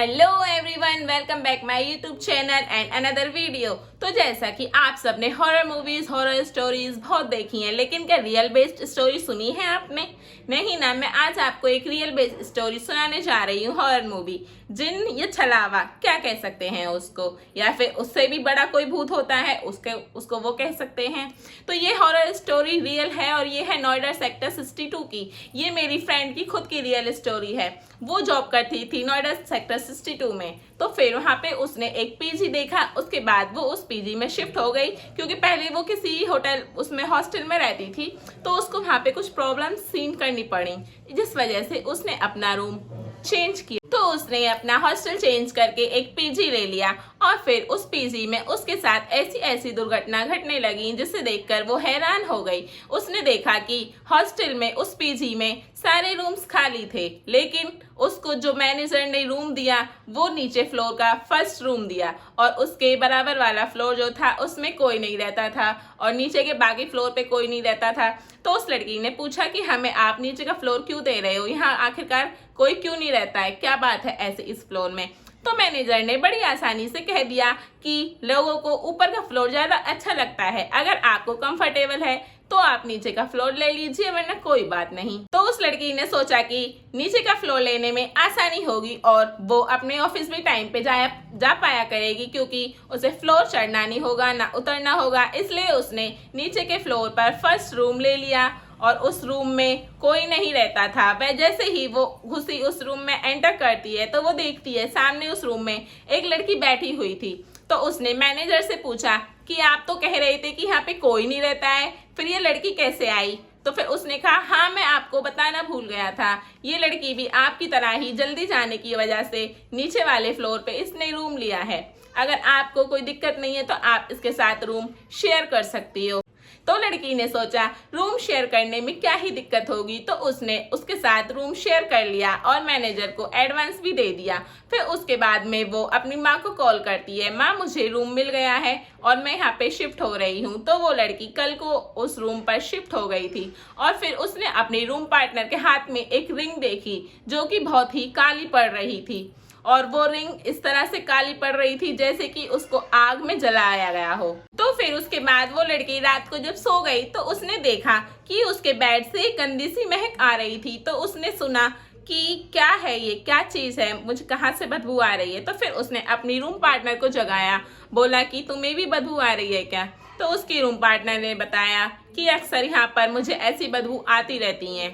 Hello everyone, welcome back my YouTube channel and another video. तो जैसा कि आप सबने हॉरर मूवीज, हॉरर स्टोरीज बहुत देखी हैं, लेकिन क्या रियल बेस्ड स्टोरी सुनी है आपने? नहीं ना। मैं आज आपको एक रियल बेस्ड स्टोरी सुनाने जा रही हूँ। हॉरर मूवी जिन या छलावा क्या कह सकते हैं उसको, या फिर उससे भी बड़ा कोई भूत होता है उसको वो कह सकते हैं। तो ये हॉरर स्टोरी रियल है और ये है नोएडा सेक्टर 62 की। ये मेरी फ्रेंड की खुद की रियल स्टोरी है। वो जॉब करती थी नोएडा सेक्टर 62 में। तो फिर वहाँ पे उसने एक पीजी देखा। उसके बाद वो उस पीजी में शिफ्ट हो गई, क्योंकि पहले वो किसी होटल उसमें हॉस्टल में रहती थी, तो उसको वहाँ पे कुछ प्रॉब्लम सीन करनी पड़ी, जिस वजह से उसने अपना रूम चेंज किया। तो उसने अपना हॉस्टल चेंज करके एक पीजी ले लिया और फिर उस पीजी में उसके साथ ऐसी ऐसी दुर्घटना घटने लगी जिसे देखकर वो हैरान हो गई। उसने देखा कि हॉस्टल में उस पीजी में सारे रूम्स खाली थे, लेकिन उसको जो मैनेजर ने रूम दिया वो नीचे फ्लोर का फर्स्ट रूम दिया, और उसके बराबर वाला फ्लोर जो था उसमें कोई नहीं रहता था और नीचे के बाकी फ्लोर पे कोई नहीं रहता था। तो उस लड़की ने पूछा कि हमें आप नीचे का फ्लोर क्यों दे रहे हो, यहाँ आखिरकार कोई क्यों नहीं रहता है, क्या बात है ऐसे इस फ्लोर में? तो मैनेजर ने बड़ी आसानी से कह दिया कि लोगों को ऊपर का फ्लोर ज्यादा अच्छा लगता है, अगर आपको कंफर्टेबल है तो आप नीचे का फ्लोर ले लीजिए, वरना कोई बात नहीं। तो उस लड़की ने सोचा कि नीचे का फ्लोर लेने में आसानी होगी और वो अपने ऑफिस भी टाइम पे जा पाया करेगी, क्योंकि उसे फ्लोर चढ़ना नहीं होगा ना उतरना होगा। इसलिए उसने नीचे के फ्लोर पर फर्स्ट रूम ले लिया और उस रूम में कोई नहीं रहता था। वह जैसे ही वो घुसी उस रूम में एंटर करती है तो वो देखती है सामने उस रूम में एक लड़की बैठी हुई थी। तो उसने मैनेजर से पूछा कि आप तो कह रहे थे कि यहाँ पे कोई नहीं रहता है, फिर ये लड़की कैसे आई? तो फिर उसने कहा, हाँ मैं आपको बताना भूल गया था, ये लड़की भी आपकी तरह ही जल्दी जाने की वजह से नीचे वाले फ्लोर पे इसने रूम लिया है। अगर आपको कोई दिक्कत नहीं है तो आप इसके साथ रूम शेयर कर सकती हो। तो लड़की ने सोचा रूम शेयर करने में क्या ही दिक्कत होगी, तो उसने उसके साथ रूम शेयर कर लिया और मैनेजर को एडवांस भी दे दिया। फिर उसके बाद में वो अपनी माँ को कॉल करती है, माँ मुझे रूम मिल गया है और मैं यहाँ पे शिफ्ट हो रही हूँ। तो वो लड़की कल को उस रूम पर शिफ्ट हो गई थी और फिर उसने अपने रूम पार्टनर के हाथ में एक रिंग देखी जो कि बहुत ही काली पड़ रही थी, और वो रिंग इस तरह से काली पड़ रही थी जैसे कि उसको आग में जलाया गया हो। तो फिर उसके बाद वो लड़की रात को जब सो गई तो उसने देखा कि उसके बेड से एक गंदी सी महक आ रही थी। तो उसने सुना कि क्या है ये, क्या चीज है, मुझे कहाँ से बदबू आ रही है? तो फिर उसने अपनी रूम पार्टनर को जगाया, बोला कि तुम्हें भी बदबू आ रही है क्या? तो उसकी रूम पार्टनर ने बताया कि अक्सर यहाँ पर मुझे ऐसी बदबू आती रहती है।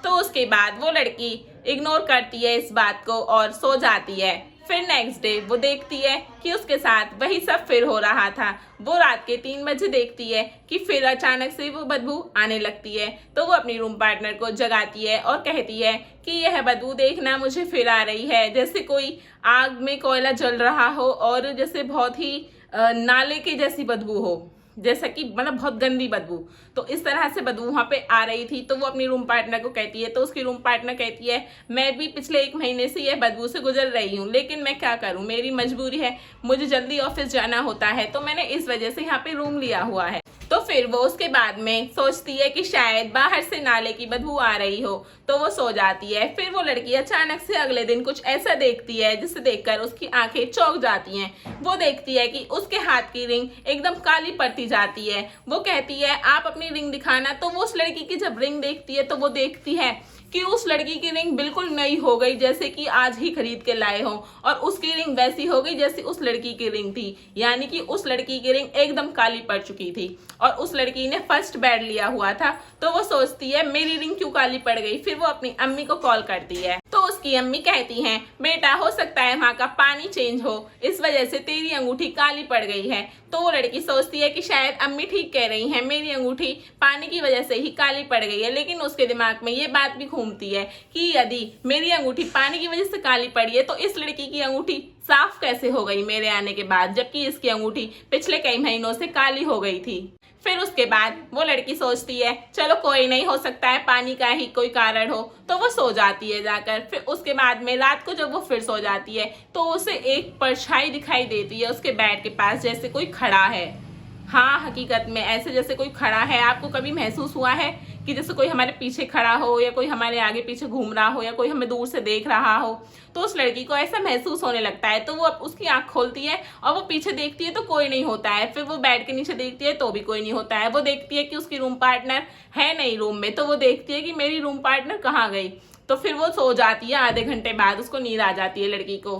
तो उसके बाद वो लड़की इग्नोर करती है इस बात को और सो जाती है। फिर नेक्स्ट डे वो देखती है कि उसके साथ वही सब फिर हो रहा था। वो रात के 3 बजे देखती है कि फिर अचानक से वो बदबू आने लगती है। तो वो अपनी रूम पार्टनर को जगाती है और कहती है कि यह बदबू देखना मुझे फिर आ रही है, जैसे कोई आग में कोयला जल रहा हो और जैसे बहुत ही नाले की जैसी बदबू हो, जैसा कि मतलब बहुत गंदी बदबू। तो इस तरह से बदबू वहाँ पे आ रही थी। तो वो अपनी रूम पार्टनर को कहती है, तो उसकी रूम पार्टनर कहती है मैं भी पिछले 1 महीने से यह बदबू से गुजर रही हूँ, लेकिन मैं क्या करूँ, मेरी मजबूरी है, मुझे जल्दी ऑफिस जाना होता है, तो मैंने इस वजह से यहाँ पे रूम लिया हुआ है। तो फिर वो उसके बाद में सोचती है कि शायद बाहर से नाले की बदबू आ रही हो, तो वो सो जाती है। फिर वो लड़की अचानक से अगले दिन कुछ ऐसा देखती है जिसे देखकर उसकी आंखें चौंक जाती हैं। वो देखती है कि उसके हाथ की रिंग एकदम काली पड़ती जाती है। वो कहती है आप अपनी रिंग दिखाना। तो वो उस लड़की की जब रिंग देखती है तो वो देखती है कि उस लड़की की रिंग बिल्कुल नई हो गई, जैसे कि आज ही खरीद के लाए हो, और उसकी रिंग वैसी हो गई जैसी उस लड़की की रिंग थी, यानी कि उस लड़की की रिंग एकदम काली पड़ चुकी थी। और उस लड़की ने फर्स्ट बेड लिया हुआ था। तो वो सोचती है मेरी रिंग क्यों काली पड़ गई। फिर वो अपनी अम्मी को कॉल करती है। तो उसकी अम्मी कहती हैं बेटा हो सकता है वहाँ का पानी चेंज हो, इस वजह से तेरी अंगूठी काली पड़ गई है। तो वो लड़की सोचती है कि शायद अम्मी ठीक कह रही हैं, मेरी अंगूठी पानी की वजह से ही काली पड़ गई है। लेकिन उसके दिमाग में ये बात भी घूमती है कि यदि मेरी अंगूठी पानी की वजह से काली पड़ी है तो इस लड़की की अंगूठी साफ कैसे हो गई मेरे आने के बाद, जबकि इसकी अंगूठी पिछले कई महीनों से काली हो गई थी। फिर उसके बाद वो लड़की सोचती है चलो कोई नहीं, हो सकता है पानी का ही कोई कारण हो। तो वो सो जाती है जाकर। फिर उसके बाद में रात को जब वो फिर सो जाती है तो उसे एक परछाई दिखाई देती है उसके बेड के पास, जैसे कोई खड़ा है। हाँ हकीकत में ऐसे जैसे कोई खड़ा है। आपको कभी महसूस हुआ है कि जैसे कोई हमारे पीछे खड़ा हो या कोई हमारे आगे पीछे घूम रहा हो या कोई हमें दूर से देख रहा हो, तो उस लड़की को ऐसा महसूस होने लगता है। तो वो उसकी आंख खोलती है और वो पीछे देखती है तो कोई नहीं होता है, फिर वो बेड के नीचे देखती है तो भी कोई नहीं होता है, वो देखती है कि उसकी रूम पार्टनर है नहीं रूम में, तो वो देखती है कि मेरी रूम पार्टनर कहाँ गई। तो फिर वो सो जाती है, आधे घंटे बाद उसको नींद आ जाती है लड़की को।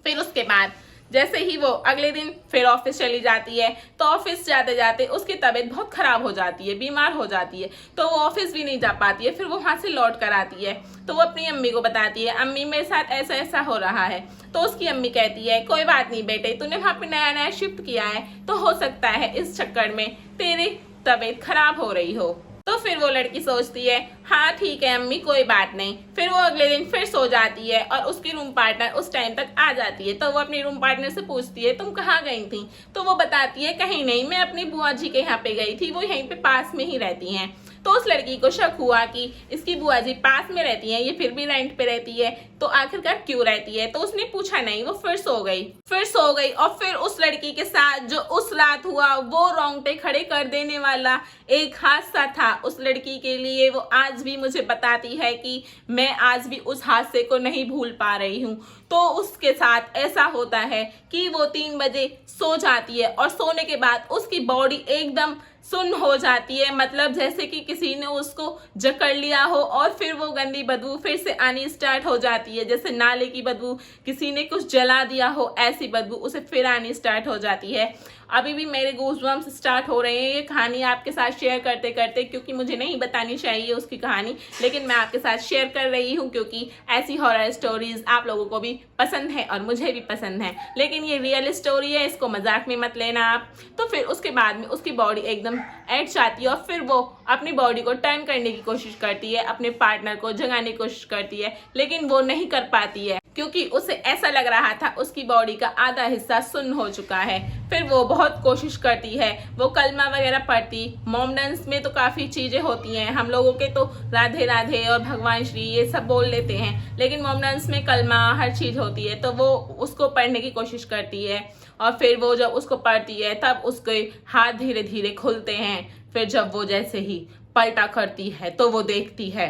फिर उसके बाद जैसे ही वो अगले दिन फिर ऑफिस चली जाती है, तो ऑफिस जाते जाते उसकी तबीयत बहुत खराब हो जाती है, बीमार हो जाती है, तो वो ऑफिस भी नहीं जा पाती है। फिर वो वहां से लौट कर आती है तो वो अपनी अम्मी को बताती है, अम्मी मेरे साथ ऐसा ऐसा हो रहा है। तो उसकी अम्मी कहती है, कोई बात नहीं बेटे, तूने वहां पे नया नया शिफ्ट किया है तो हो सकता है इस चक्कर में तेरी तबीयत खराब हो रही हो। तो फिर वो लड़की सोचती है, हाँ ठीक है अम्मी कोई बात नहीं। फिर वो अगले दिन फिर सो जाती है और उसकी रूम पार्टनर उस टाइम तक आ जाती है। तो वो अपनी रूम पार्टनर से पूछती है, तुम कहाँ गई थी? तो वो बताती है, कहीं नहीं, मैं अपनी बुआ जी के यहाँ पे गई थी, वो यहीं पे पास में ही रहती हैं। तो उस लड़की को शक हुआ कि इसकी बुआ जी पास में रहती हैं, ये फिर भी रेंट पे रहती है, तो आखिरकार क्यों रहती है। तो उसने पूछा नहीं, वो फिर सो गई और फिर उस लड़की के साथ जो उस रात हुआ वो रोंगटे खड़े कर देने वाला एक हादसा था उस लड़की के लिए। वो आज भी मुझे बताती है कि मैं आज भी उस हादसे को नहीं भूल पा रही हूँ। तो उसके साथ ऐसा होता है कि वो 3 बजे सो जाती है और सोने के बाद उसकी बॉडी एकदम सुन्न हो जाती है, मतलब जैसे कि किसी ने उसको जकड़ लिया हो और फिर वो गंदी बदबू फिर से आनी स्टार्ट हो जाती है, जैसे नाले की बदबू, किसी ने कुछ जला दिया हो ऐसी बदबू उसे फिर आनी स्टार्ट हो जाती है। अभी भी मेरे गूज़बम्स स्टार्ट हो रहे हैं ये कहानी आपके साथ शेयर करते करते, क्योंकि मुझे नहीं बतानी चाहिए उसकी कहानी, लेकिन मैं आपके साथ शेयर कर रही हूँ क्योंकि ऐसी हॉरर स्टोरीज आप लोगों को भी पसंद है और मुझे भी पसंद है। लेकिन ये रियल स्टोरी है, इसको मजाक में मत लेना आप। तो फिर उसके बाद में उसकी बॉडी एकदम ऐड जाती है और फिर वो अपनी बॉडी को टर्न करने की कोशिश करती है, अपने पार्टनर को जगाने की कोशिश करती है, लेकिन वो नहीं कर पाती है क्योंकि उसे ऐसा लग रहा था उसकी बॉडी का आधा हिस्सा सुन्न हो चुका है। फिर वो बहुत कोशिश करती है, वो कलमा वगैरह पढ़ती, मॉम डांस में तो काफ़ी चीज़ें होती हैं, हम लोगों के तो राधे राधे और भगवान श्री ये सब बोल लेते हैं, लेकिन मॉम डांस में कलमा हर चीज़ होती है, तो वो उसको पढ़ने की कोशिश करती है। और फिर वो जब उसको पढ़ती है तब उसके हाथ धीरे धीरे खुलते हैं। फिर जब वो जैसे ही पलटा करती है तो वो देखती है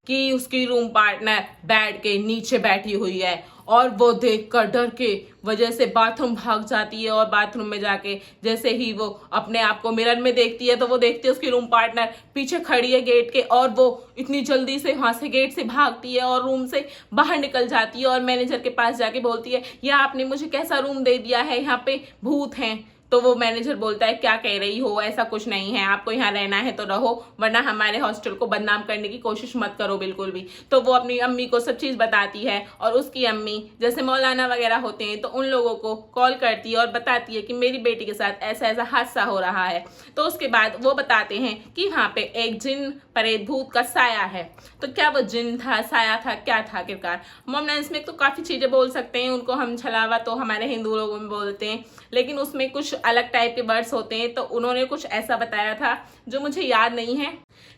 कि उसकी रूम पार्टनर बेड के नीचे बैठी हुई है और वो देखकर डर के वजह से बाथरूम भाग जाती है और बाथरूम में जाके जैसे ही वो अपने आप को मिरर में देखती है तो वो देखती है उसकी रूम पार्टनर पीछे खड़ी है गेट के और वो इतनी जल्दी से वहां से गेट से भागती है और रूम से बाहर निकल जाती है और मैनेजर के पास जाके बोलती है, यह आपने मुझे कैसा रूम दे दिया है, यहाँ पे भूत हैं। तो वो मैनेजर बोलता है, क्या कह रही हो, ऐसा कुछ नहीं है, आपको यहाँ रहना है तो रहो, वरना हमारे हॉस्टल को बदनाम करने की कोशिश मत करो बिल्कुल भी। तो वो अपनी अम्मी को सब चीज़ बताती है और उसकी अम्मी जैसे मौलाना वगैरह होते हैं तो उन लोगों को कॉल करती है और बताती है कि मेरी बेटी के साथ ऐसा ऐसा हादसा हो रहा है। तो उसके बाद वो बताते हैं कि वहाँ पे एक जिन प्रेत भूत का साया है। तो क्या वो जिन था, साया था, क्या था आखिरकार? मॉम डांस में तो काफ़ी चीज़ें बोल सकते हैं, उनको हम छलावा तो हमारे हिंदू लोगों में बोलते हैं, लेकिन उसमें कुछ अलग टाइप के वर्ड्स होते हैं। तो उन्होंने कुछ ऐसा बताया था जो मुझे याद नहीं है,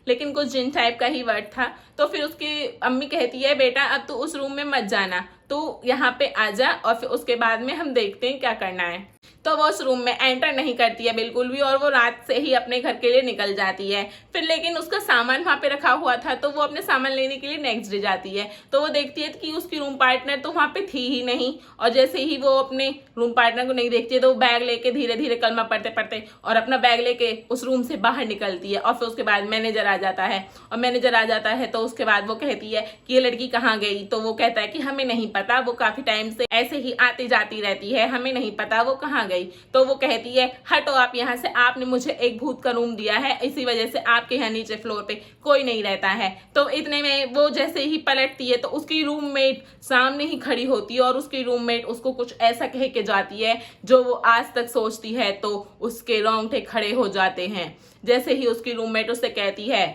लेकिन कुछ जिन टाइप का ही वर्ड था। तो फिर उसकी अम्मी कहती है, बेटा अब तू उस रूम में मत जाना, तू यहाँ पे आ जा और फिर उसके बाद में हम देखते हैं क्या करना है। तो वो उस रूम में एंटर नहीं करती है बिल्कुल भी और वो रात से ही अपने घर के लिए निकल जाती है। फिर लेकिन उसका सामान वहाँ पे रखा हुआ था तो वो अपने सामान लेने के लिए नेक्स्ट डे जाती है। तो वो देखती है कि उसकी रूम पार्टनर तो वहाँ पे थी ही नहीं और जैसे ही वो अपने रूम पार्टनर को नहीं देखती है तो वो बैग लेके धीरे धीरे कलमा पढ़ते पढ़ते और अपना बैग लेके उस रूम से बाहर निकलती है। और फिर उसके बाद मैनेजर आ जाता है और मैनेजर आ जाता है तो उसके बाद वो कहती है कि ये लड़की कहाँ गई। तो वो कहता है कि हमें नहीं पता, वो काफी टाइम से ऐसे ही आती जाती रहती है, हमें नहीं पता वो कहाँ गई। तो वो कहती है, हटो आप यहाँ से, आपने मुझे एक भूत का रूम दिया है, इसी वजह से आपके यहाँ नीचे फ्लोर पे कोई नहीं रहता है। तो इतने में वो जैसे ही पलटती है तो उसकी रूममेट सामने ही खड़ी होती है और उसकी रूममेट उसको कुछ ऐसा कह के जाती है जो वो आज तक सोचती है, तो उसके रोंगटे खड़े हो जाते हैं। जैसे ही उसकी रूममेट उससे कहती है,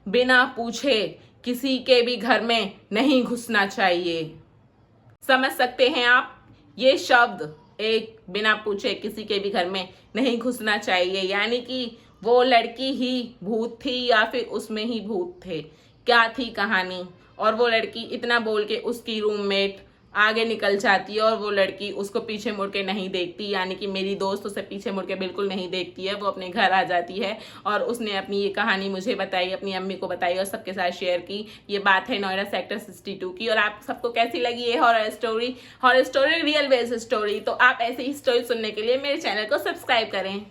बिना पूछे किसी के भी घर में नहीं घुसना चाहिए। समझ सकते हैं आप, ये शब्द एक बिना पूछे किसी के भी घर में नहीं घुसना चाहिए, यानी कि वो लड़की ही भूत थी या फिर उसमें ही भूत थे, क्या थी कहानी। और वो लड़की इतना बोल के उसकी रूममेट आगे निकल जाती है और वो लड़की उसको पीछे मुड़ के नहीं देखती, यानी कि मेरी दोस्त उसे पीछे मुड़ के बिल्कुल नहीं देखती है। वो अपने घर आ जाती है और उसने अपनी ये कहानी मुझे बताई, अपनी अम्मी को बताई और सबके साथ शेयर की। ये बात है नोएडा सेक्टर 62 की। और आप सबको कैसी लगी ये horror story real based story? तो आप ऐसी ही स्टोरी सुनने के लिए मेरे चैनल को सब्सक्राइब करें।